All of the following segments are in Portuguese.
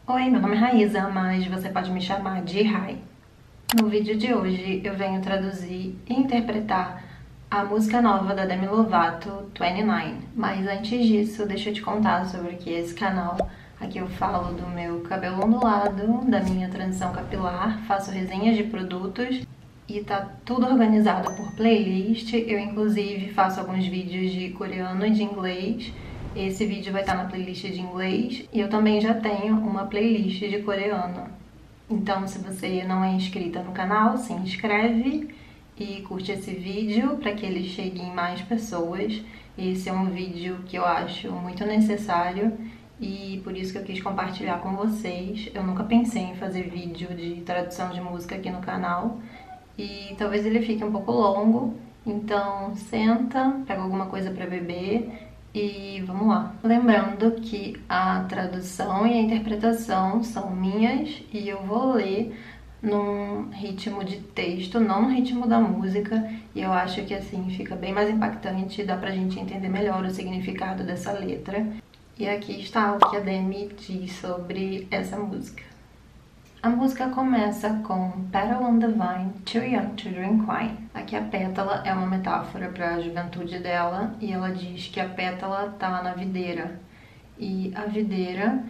Oi, meu nome é Raíza, mas você pode me chamar de Rai. No vídeo de hoje eu venho traduzir e interpretar a música nova da Demi Lovato, 29. Mas antes disso, deixa eu te contar sobre que esse canal. Aqui eu falo do meu cabelo ondulado, da minha transição capilar, faço resenhas de produtos e tá tudo organizado por playlist. Eu inclusive faço alguns vídeos de coreano e de inglês. Esse vídeo vai estar na playlist de inglês e eu também já tenho uma playlist de coreano. Então, se você não é inscrita no canal, se inscreve e curte esse vídeo para que ele chegue em mais pessoas. Esse é um vídeo que eu acho muito necessário e por isso que eu quis compartilhar com vocês. Eu nunca pensei em fazer vídeo de tradução de música aqui no canal e talvez ele fique um pouco longo, então senta, pega alguma coisa para beber e vamos lá. Lembrando que a tradução e a interpretação são minhas e eu vou ler num ritmo de texto, não no ritmo da música, e eu acho que assim fica bem mais impactante, dá pra gente entender melhor o significado dessa letra. E aqui está o que a Demi diz sobre essa música. A música começa com Petal on the vine, too young to drink wine. Aqui a pétala é uma metáfora para a juventude dela e ela diz que a pétala está na videira. E a videira,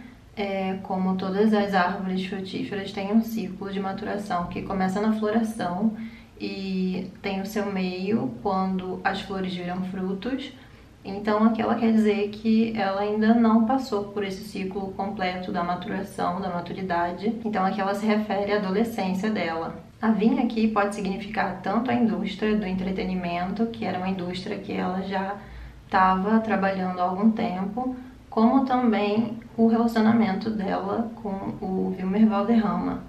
como todas as árvores frutíferas, tem um ciclo de maturação que começa na floração e tem o seu meio quando as flores viram frutos. Então aqui ela quer dizer que ela ainda não passou por esse ciclo completo da maturação, da maturidade. Então aqui ela se refere à adolescência dela. A vinha aqui pode significar tanto a indústria do entretenimento, que era uma indústria que ela já estava trabalhando há algum tempo, como também o relacionamento dela com o Wilmer Valderrama,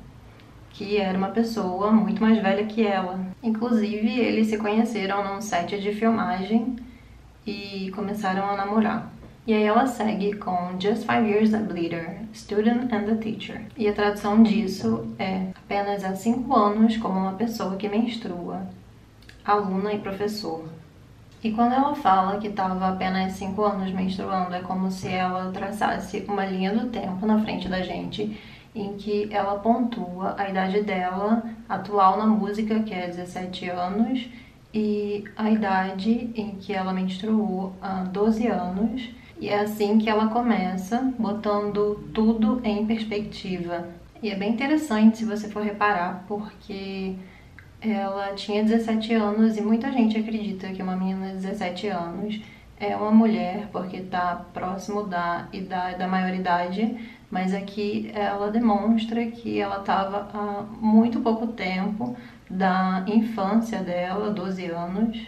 que era uma pessoa muito mais velha que ela. Inclusive, eles se conheceram num set de filmagem e começaram a namorar. E aí ela segue com Just 5 Years a Bleeder, Student and the Teacher. E a tradução disso é apenas há 5 anos como uma pessoa que menstrua, aluna e professor. E quando ela fala que estava apenas 5 anos menstruando, é como se ela traçasse uma linha do tempo na frente da gente, em que ela pontua a idade dela atual na música, que é 17 anos, e a idade em que ela menstruou há 12 anos. E é assim que ela começa, botando tudo em perspectiva. E é bem interessante se você for reparar, porque ela tinha 17 anos e muita gente acredita que uma menina de 17 anos é uma mulher porque está próximo da idade, da maioridade, mas aqui ela demonstra que ela estava há muito pouco tempo da infância dela, 12 anos,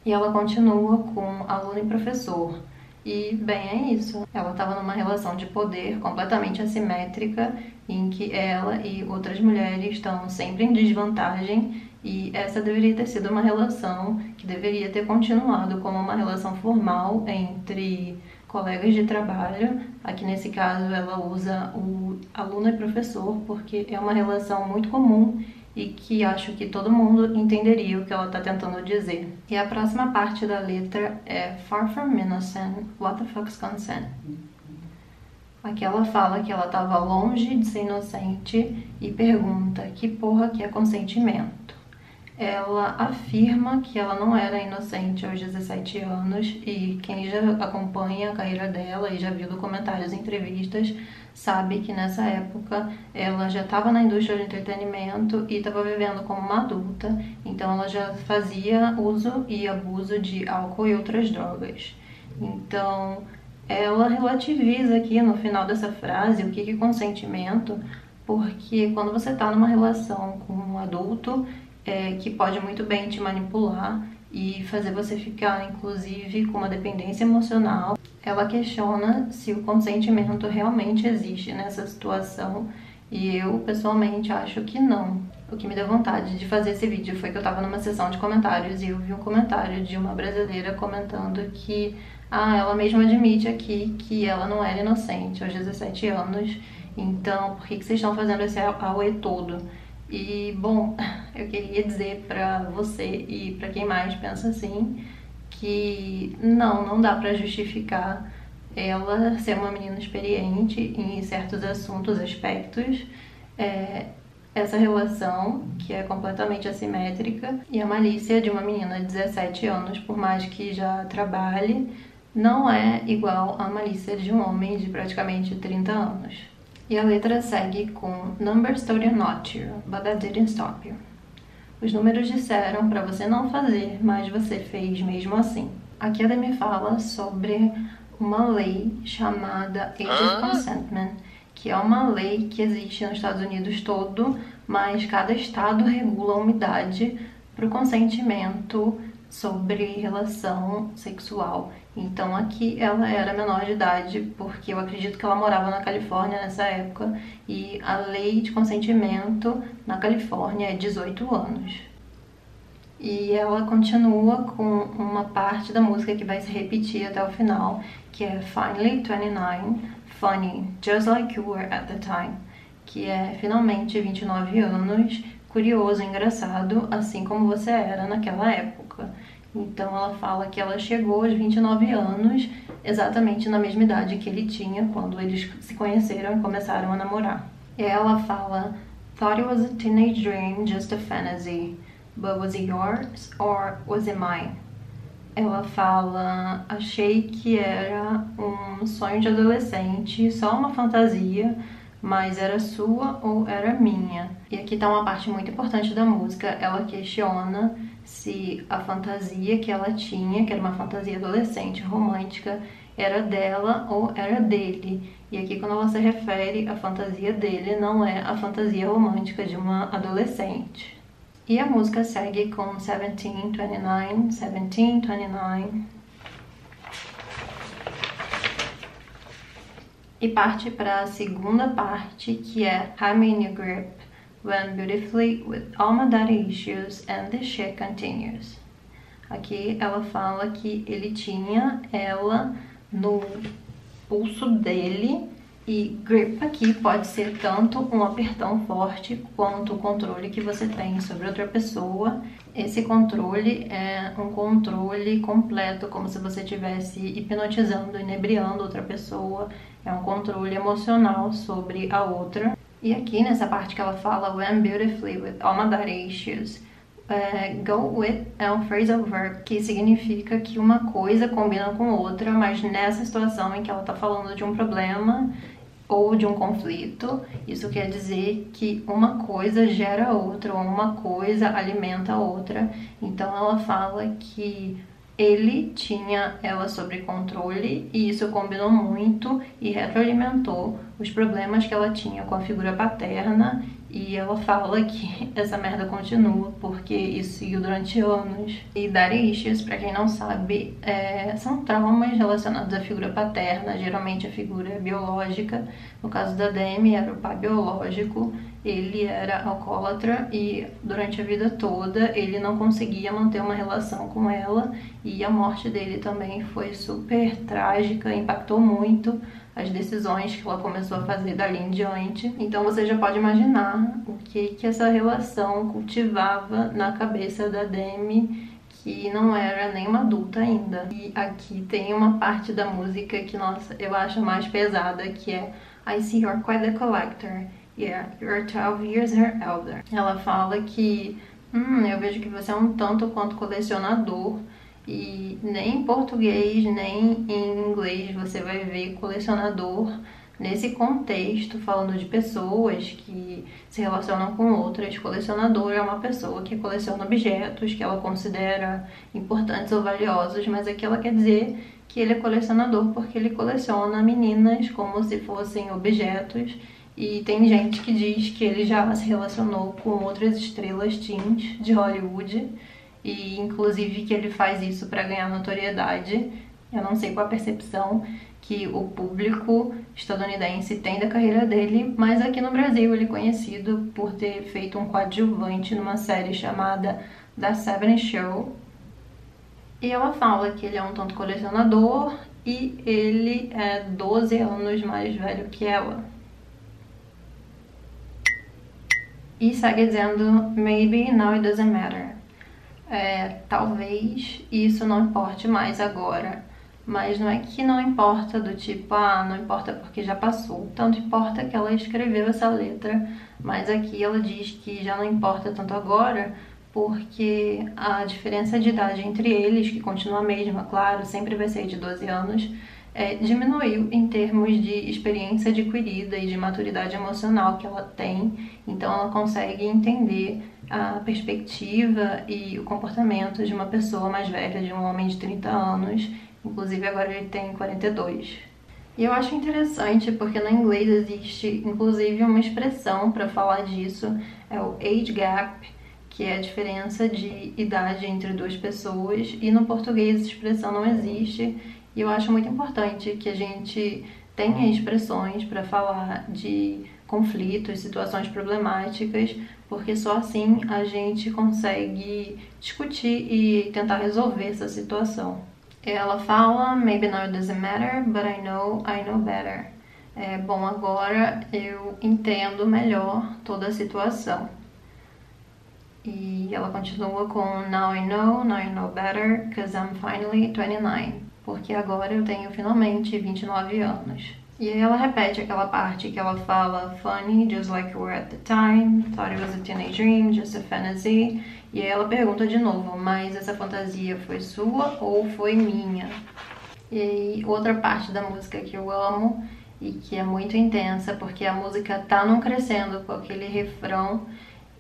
e ela continua com aluno e professor. E, bem, é isso. Ela estava numa relação de poder completamente assimétrica, em que ela e outras mulheres estão sempre em desvantagem, e essa deveria ter sido uma relação que deveria ter continuado como uma relação formal entre colegas de trabalho. Aqui nesse caso ela usa o aluno e professor porque é uma relação muito comum e que acho que todo mundo entenderia o que ela está tentando dizer. E a próxima parte da letra é Far from innocent, what the fuck's consent? Aqui ela fala que ela estava longe de ser inocente e pergunta que porra que é consentimento. Ela afirma que ela não era inocente aos 17 anos e quem já acompanha a carreira dela e já viu documentários e entrevistas sabe que nessa época ela já estava na indústria do entretenimento e estava vivendo como uma adulta, então ela já fazia uso e abuso de álcool e outras drogas. Então ela relativiza aqui no final dessa frase o que é consentimento, porque quando você está numa relação com um adulto que pode muito bem te manipular e fazer você ficar, inclusive, com uma dependência emocional, ela questiona se o consentimento realmente existe nessa situação e eu, pessoalmente, acho que não. O que me deu vontade de fazer esse vídeo foi que eu estava numa sessão de comentários e eu vi um comentário de uma brasileira comentando que ela mesma admite aqui que ela não era inocente aos 17 anos, então por que vocês estão fazendo esse auê todo? E, bom, eu queria dizer pra você e pra quem mais pensa assim, que não dá pra justificar ela ser uma menina experiente em certos assuntos, aspectos, essa relação que é completamente assimétrica, e a malícia de uma menina de 17 anos, por mais que já trabalhe, não é igual à malícia de um homem de praticamente 30 anos. E a letra segue com Numbers told you not to, but that didn't stop you. Os números disseram para você não fazer, mas você fez mesmo assim. Aqui a Demi fala sobre uma lei chamada Age of Consentment, que é uma lei que existe nos Estados Unidos todo, mas cada estado regula uma idade para o consentimento sobre relação sexual. Então aqui ela era menor de idade, porque eu acredito que ela morava na Califórnia nessa época, e a lei de consentimento na Califórnia é 18 anos. E ela continua com uma parte da música que vai se repetir até o final, que é Finally 29, funny, just like you were at the time, que é finalmente 29 anos, curioso, engraçado, assim como você era naquela época. Então ela fala que ela chegou aos 29 anos, exatamente na mesma idade que ele tinha quando eles se conheceram e começaram a namorar. E ela fala, Thought it was a teenage dream, just a fantasy, but was it yours or was it mine? Ela fala, achei que era um sonho de adolescente, só uma fantasia, mas era sua ou era minha? E aqui tá uma parte muito importante da música. Ela questiona se a fantasia que ela tinha, que era uma fantasia adolescente, romântica, era dela ou era dele. E aqui quando ela se refere à fantasia dele, não é a fantasia romântica de uma adolescente. E a música segue com 1729, 1729. E parte para a segunda parte, que é I'm in your grip, went beautifully with all my daddy issues and the shit continues. Aqui ela fala que ele tinha ela no pulso dele, e grip aqui pode ser tanto um apertão forte quanto o controle que você tem sobre outra pessoa. Esse controle é um controle completo, como se você estivesse hipnotizando, inebriando outra pessoa. É um controle emocional sobre a outra. E aqui nessa parte que ela fala When beautifully with all my daddy issues, go with é um phrasal verb que significa que uma coisa combina com outra, mas nessa situação em que ela está falando de um problema ou de um conflito, isso quer dizer que uma coisa gera outra, ou uma coisa alimenta a outra. Então ela fala que ele tinha ela sob controle e isso combinou muito e retroalimentou os problemas que ela tinha com a figura paterna. E ela fala que essa merda continua porque isso seguiu durante anos. E daddy issues, pra quem não sabe, são traumas relacionados à figura paterna, geralmente a figura biológica. No caso da Demi, era o pai biológico. Ele era alcoólatra e durante a vida toda ele não conseguia manter uma relação com ela, e a morte dele também foi super trágica, impactou muito as decisões que ela começou a fazer dali em diante. Então você já pode imaginar o que essa relação cultivava na cabeça da Demi, que não era nem uma adulta ainda. E aqui tem uma parte da música que, nossa, eu acho mais pesada, que é I see you're quite the collector. Yeah, you're 12 years her elder. Ela fala que eu vejo que você é um tanto quanto colecionador, e nem em português nem em inglês você vai ver colecionador nesse contexto, falando de pessoas que se relacionam com outras. Colecionador é uma pessoa que coleciona objetos que ela considera importantes ou valiosos, mas aqui ela quer dizer que ele é colecionador porque ele coleciona meninas como se fossem objetos. E tem gente que diz que ele já se relacionou com outras estrelas teens de Hollywood, e inclusive que ele faz isso para ganhar notoriedade. Eu não sei qual a percepção que o público estadunidense tem da carreira dele, mas aqui no Brasil ele é conhecido por ter feito um coadjuvante numa série chamada The Seven Show. E ela fala que ele é um tanto colecionador e ele é 12 anos mais velho que ela. E segue dizendo, maybe now it doesn't matter. Talvez isso não importe mais agora, mas não é que não importa do tipo, não importa porque já passou. Tanto importa que ela escreveu essa letra, mas aqui ela diz que já não importa tanto agora, porque a diferença de idade entre eles, que continua a mesma, claro, sempre vai ser de 12 anos, diminuiu em termos de experiência adquirida e de maturidade emocional que ela tem. Então ela consegue entender a perspectiva e o comportamento de uma pessoa mais velha, de um homem de 30 anos, inclusive agora ele tem 42. E eu acho interessante porque no inglês existe inclusive uma expressão para falar disso, é o age gap, que é a diferença de idade entre duas pessoas, e no português essa expressão não existe, e eu acho muito importante que a gente tenha expressões para falar de conflitos, situações problemáticas, porque só assim a gente consegue discutir e tentar resolver essa situação. Ela fala, maybe now it doesn't matter, but I know better. Bom, agora eu entendo melhor toda a situação. E ela continua com now I know better, cause I'm finally 29. Porque agora eu tenho finalmente 29 anos. E aí ela repete aquela parte que ela fala funny, just like you were at the time, thought it was a teenage dream, just a fantasy. E aí ela pergunta de novo, mas essa fantasia foi sua ou foi minha? E aí outra parte da música que eu amo e que é muito intensa, porque a música tá num crescendo com aquele refrão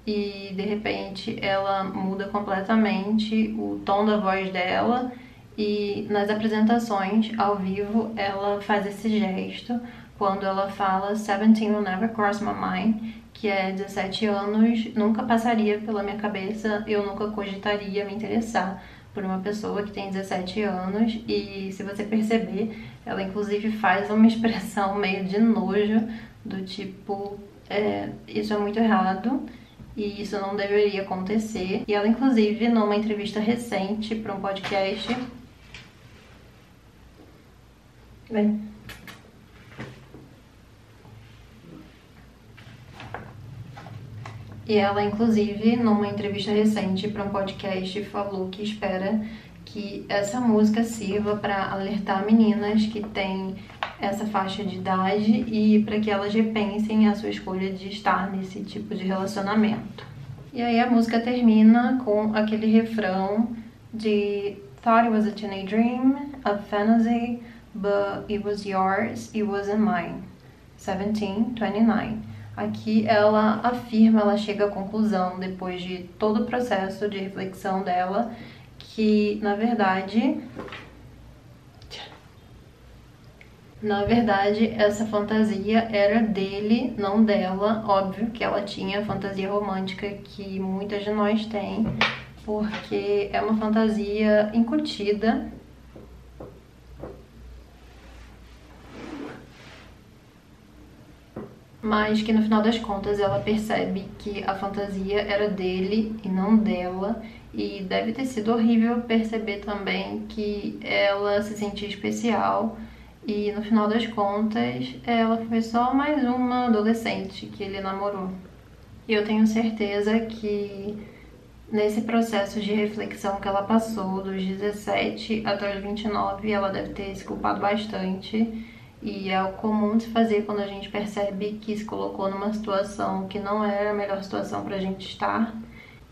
e de repente ela muda completamente o tom da voz dela. E nas apresentações ao vivo ela faz esse gesto quando ela fala 17 will never cross my mind, que é 17 anos nunca passaria pela minha cabeça, eu nunca cogitaria me interessar por uma pessoa que tem 17 anos. E se você perceber, ela inclusive faz uma expressão meio de nojo, do tipo, isso é muito errado e isso não deveria acontecer. E ela inclusive numa entrevista recente para um podcast, E ela, inclusive, numa entrevista recente para um podcast, falou que espera que essa música sirva para alertar meninas que têm essa faixa de idade e para que elas repensem a sua escolha de estar nesse tipo de relacionamento. E aí a música termina com aquele refrão de thought it was a teenage dream, a fantasy, but it was yours, it wasn't mine. 17, 29. Aqui ela afirma, ela chega à conclusão, depois de todo o processo de reflexão dela, que na verdade essa fantasia era dele, não dela. Óbvio que ela tinha a fantasia romântica que muitas de nós têm, porque é uma fantasia incutida, mas que no final das contas ela percebe que a fantasia era dele e não dela. E deve ter sido horrível perceber também que ela se sentia especial e no final das contas ela foi só mais uma adolescente que ele namorou. E eu tenho certeza que nesse processo de reflexão que ela passou, dos 17 até os 29, ela deve ter se culpado bastante. E é o comum de se fazer quando a gente percebe que se colocou numa situação que não era a melhor situação pra gente estar.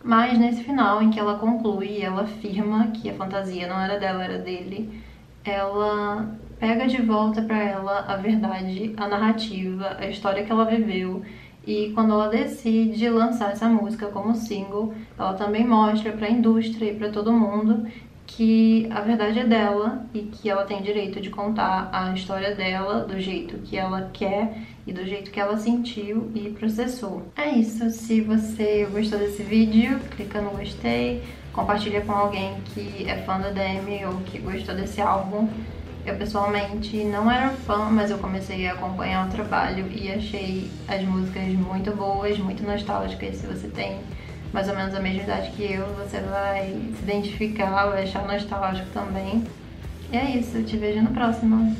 Mas nesse final, em que ela conclui, ela afirma que a fantasia não era dela, era dele, ela pega de volta pra ela a verdade, a narrativa, a história que ela viveu. E quando ela decide lançar essa música como single, ela também mostra pra indústria e pra todo mundo que a verdade é dela e que ela tem direito de contar a história dela do jeito que ela quer e do jeito que ela sentiu e processou. É isso, se você gostou desse vídeo, clica no gostei, compartilha com alguém que é fã da Demi ou que gostou desse álbum. Eu pessoalmente não era fã, mas eu comecei a acompanhar o trabalho e achei as músicas muito boas, muito nostálgicas. Se você tem mais ou menos a mesma idade que eu, você vai se identificar, vai achar nostálgico também. E é isso, eu te vejo no próximo.